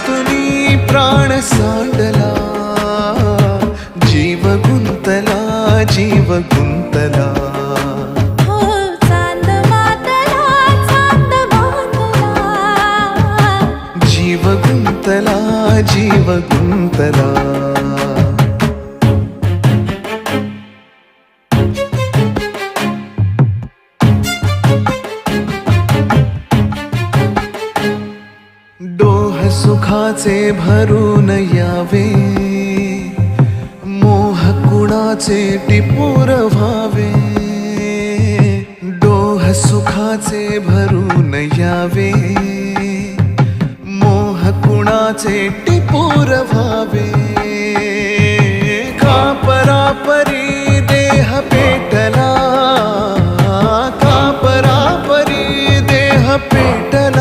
त्यातुनी प्राण सांडला, जीव गुंतला, जीव गुंतला. जीव गुंतला, जीव गुंतला. डोह सुखाचे भरून यावे, मोह कुणाचे टिपूर व्हावे. डोह सुखाचे भरून यावे, मोह कुणाचे टिपूर व्हावे. का परापरी देह पेटला, का परापरी देह पेटला.